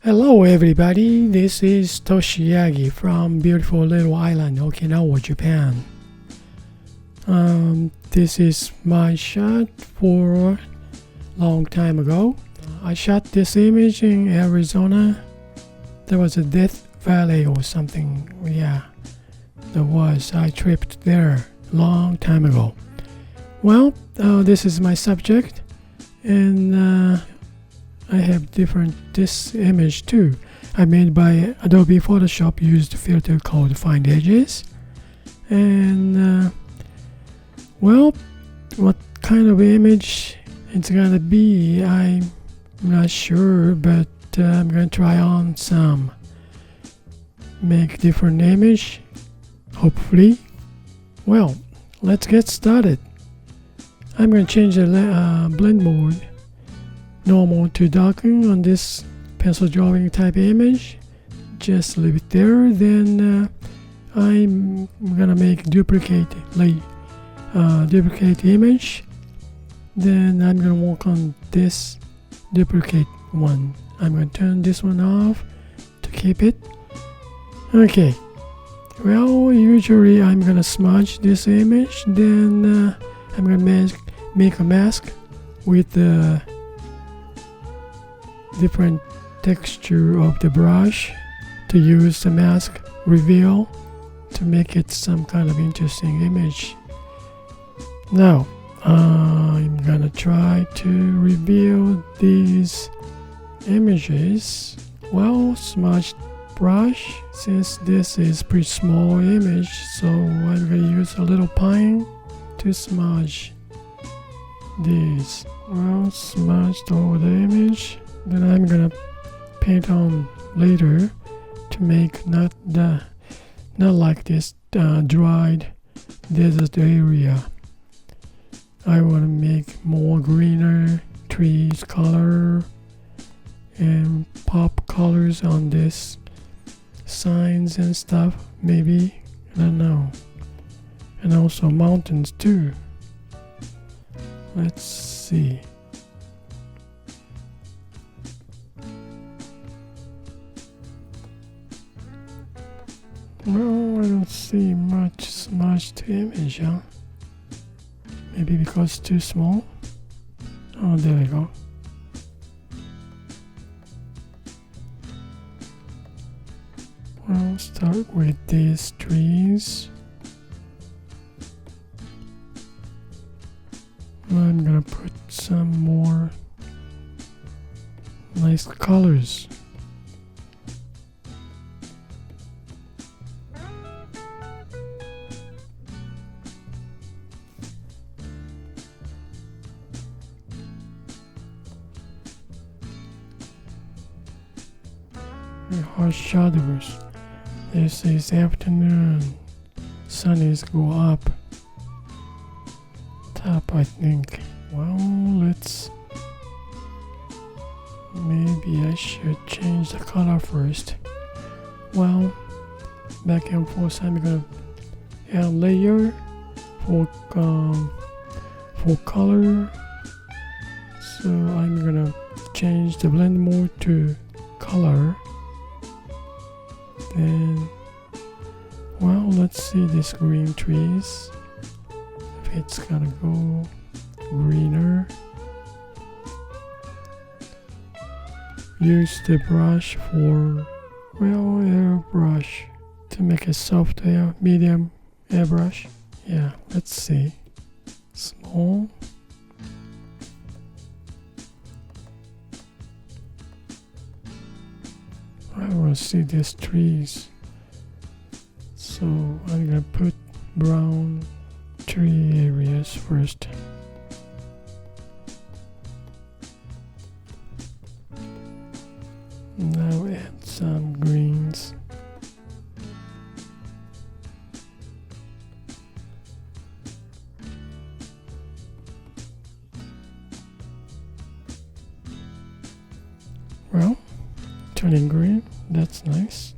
Hello everybody, this is Toshi Yagi from beautiful little island Okinawa, Japan. This is my shot for long time ago. I shot this image in Arizona. There was a Death Valley or something. Yeah, there was. I tripped there long time ago. Well, this is my subject, and I have this image too. I made by Adobe Photoshop, used a filter called Find Edges. And well, what kind of image it's gonna be, I'm not sure, but I'm gonna try on some. Make different image, hopefully. Well, let's get started. I'm gonna change the blend mode normal to darken on this pencil drawing type image. Just leave it there. Then I'm gonna make duplicate image. Then I'm gonna work on this duplicate one. I'm gonna turn this one off to keep it. Okay, well, usually I'm gonna smudge this image. Then I'm gonna make a mask with the different texture of the brush to use the mask reveal to make it some kind of interesting image. Now I'm gonna try to reveal these images. Well, smudged brush, since this is pretty small image, so I'm gonna use a little pine to smudge these. Well, smudged over the image. Then I'm gonna paint on later to make not like this dried desert area. I want to make more greener trees color and pop colors on this signs and stuff, maybe, I don't know, and also mountains too. Let's see. Well, I don't see much smudged image, huh? Maybe because it's too small? Oh, there we go. Well, start with these trees. I'm gonna put some more nice colors. Harsh shadows. This is afternoon. Sun is go up. Top, I think. Well, maybe I should change the color first. Well, back and forth, I'm gonna add layer for color. So I'm gonna change the blend mode to color. Then, well, let's see these green trees. If it's gonna go greener. Use the brush for, well, airbrush to make a soft medium airbrush. Yeah, let's see. Small. I want to see these trees, so I'm gonna put brown tree areas first. Now add some greens. Well, turning green, that's nice.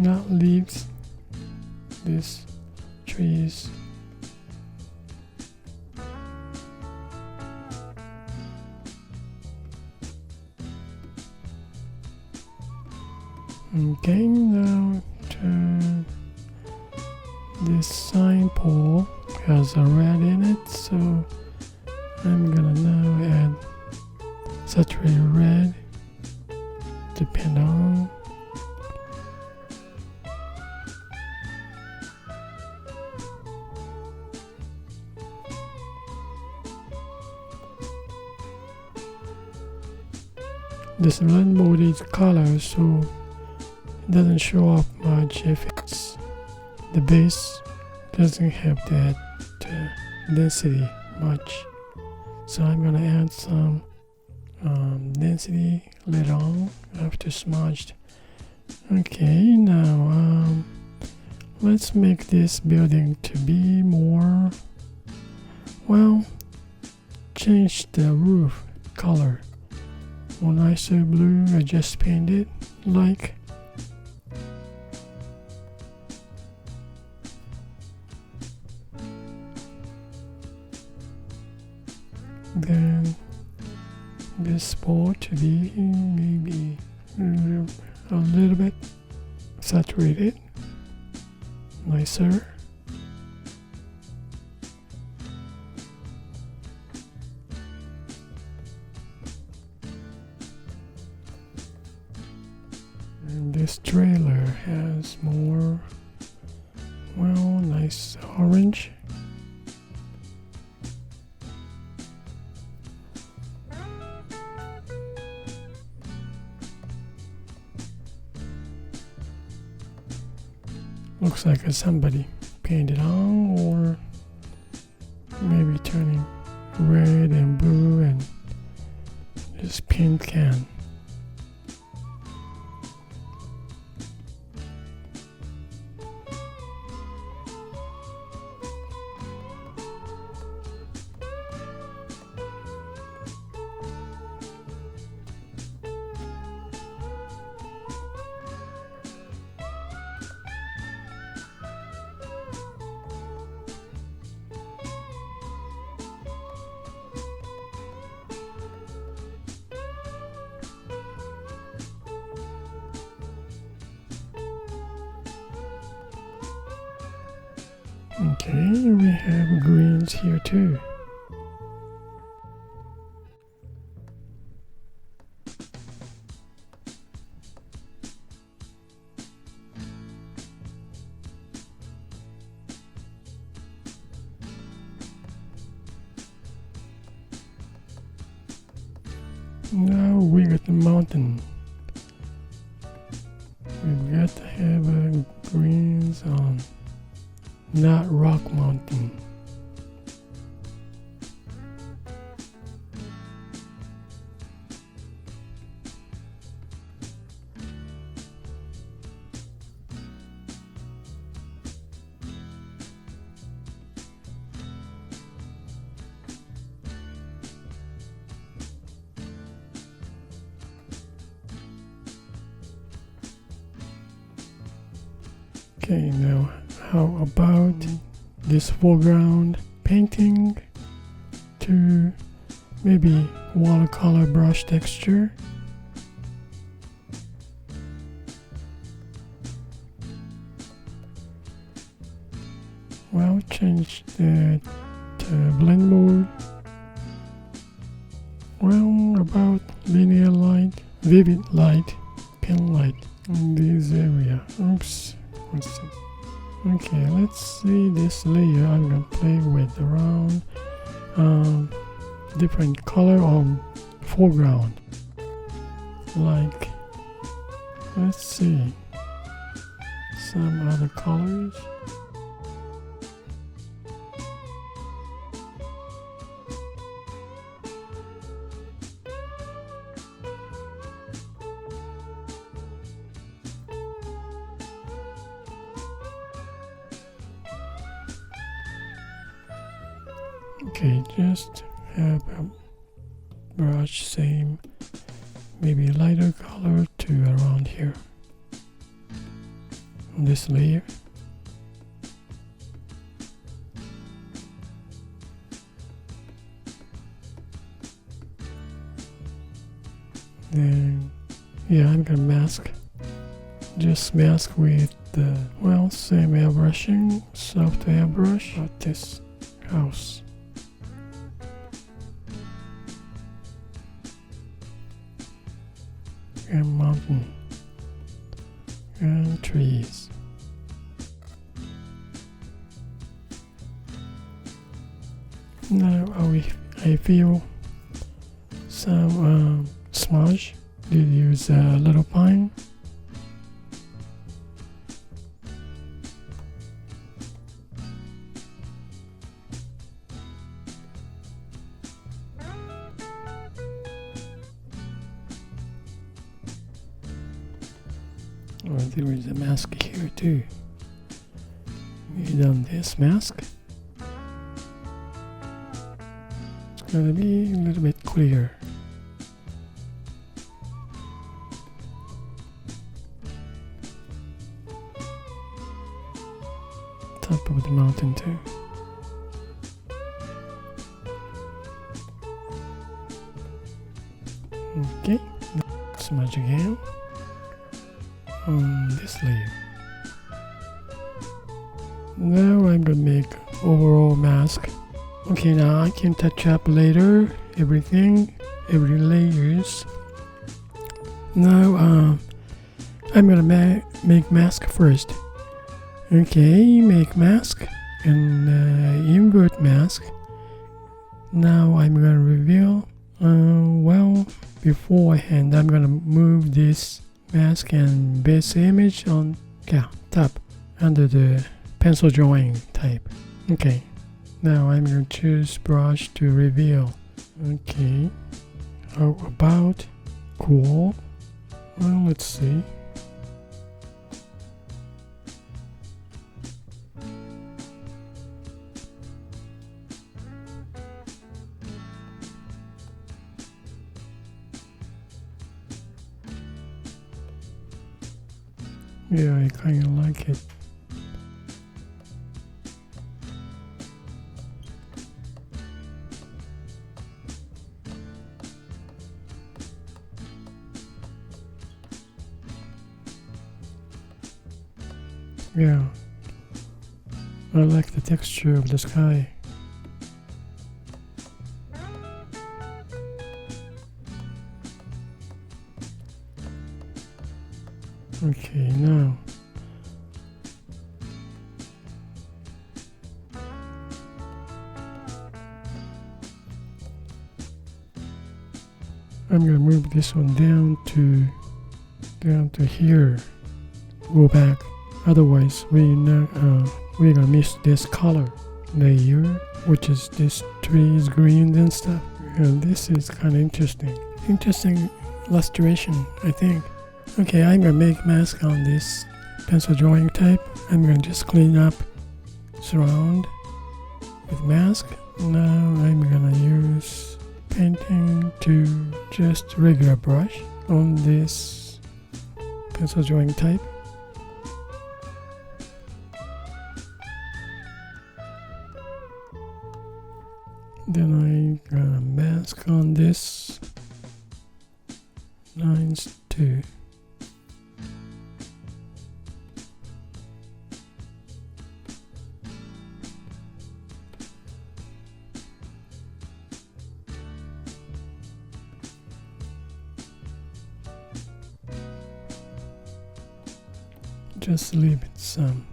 not leaves, these trees. Okay, now turn this sign pole has a red in it, so I'm gonna now add saturated red to pin on. This blend mode is color, so it doesn't show up much if it's the base doesn't have that density much. So I'm gonna add some density later on after smudged. Okay, now let's make this building to be more, well, change the roof color. One nicer blue, I just painted like. Then this board to be maybe a little bit saturated, nicer. And this trailer has more, well, nice orange. Looks like somebody painted on, or maybe turning red and blue and this paint can. Okay, we have greens here too. Now we got the mountain. We've got to have greens on, not rock mountain. Okay, now how about this foreground painting to maybe watercolor brush texture? Well, change that to blend mode. Well, about linear light, vivid light, pin light in this area. Oops. Okay, let's see this layer. I'm gonna play with around different color on foreground. Like, let's see some other colors. Okay, just have a brush, same, maybe lighter color to around here. on this layer. Then, yeah, I'm gonna mask. Just mask with the, well, same airbrushing, soft airbrush of this house. And mountain. And trees. Now I feel some smudge. Did use a little pine. Oh, there is a mask here too. Need on this mask. It's gonna be a little bit clear. Top of the mountain too. Okay, smudge again on this layer. Now I'm gonna make overall mask. Okay, now I can touch up later everything, every layers. Now I'm gonna make mask first. Okay, make mask and invert mask. Now I'm gonna reveal. Well, beforehand I'm gonna move this mask and base image on top under the pencil drawing type. Okay, now I'm gonna choose brush to reveal. Okay, how about cool? Well, let's see. Yeah, I kind of like it. Yeah, I like the texture of the sky. Okay, now I'm gonna move this one down to here. Go back. Otherwise, we're gonna miss this color layer, which is this trees, greens and stuff. And this is kind of interesting. Interesting illustration, I think. Okay, I'm gonna make mask on this pencil drawing type. I'm gonna just clean up surround with mask. Now I'm gonna use painting to just regular brush on this pencil drawing type. Then I'm gonna mask on this lines too. Just leave it some.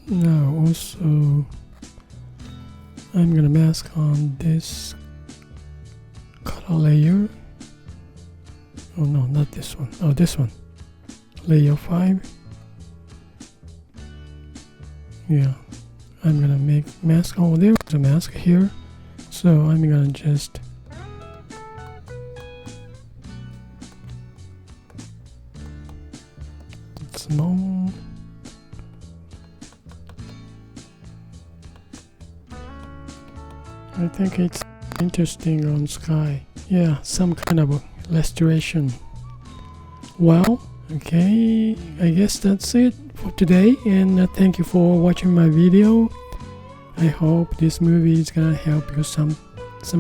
Now also I'm gonna mask on this color layer. Oh no, not this one. Oh, this one. Layer 5. Yeah, I'm gonna make mask. Oh, there's a mask here. So I'm gonna just small I think it's interesting on sky. Yeah, some kind of a restoration. Well, okay, I guess that's it for today, and thank you for watching my video. I hope this movie is gonna help you some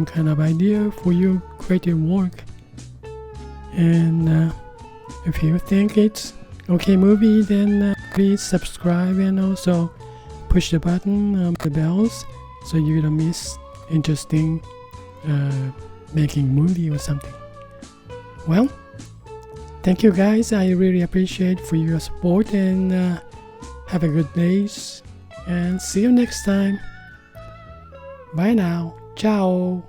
kind of idea for your creative work. And if you think it's okay movie, then please subscribe and also push the button, the bells, so you don't miss interesting making movie or something. Well, thank you guys. I really appreciate for your support, and have a good day, and see you next time. Bye now. Ciao.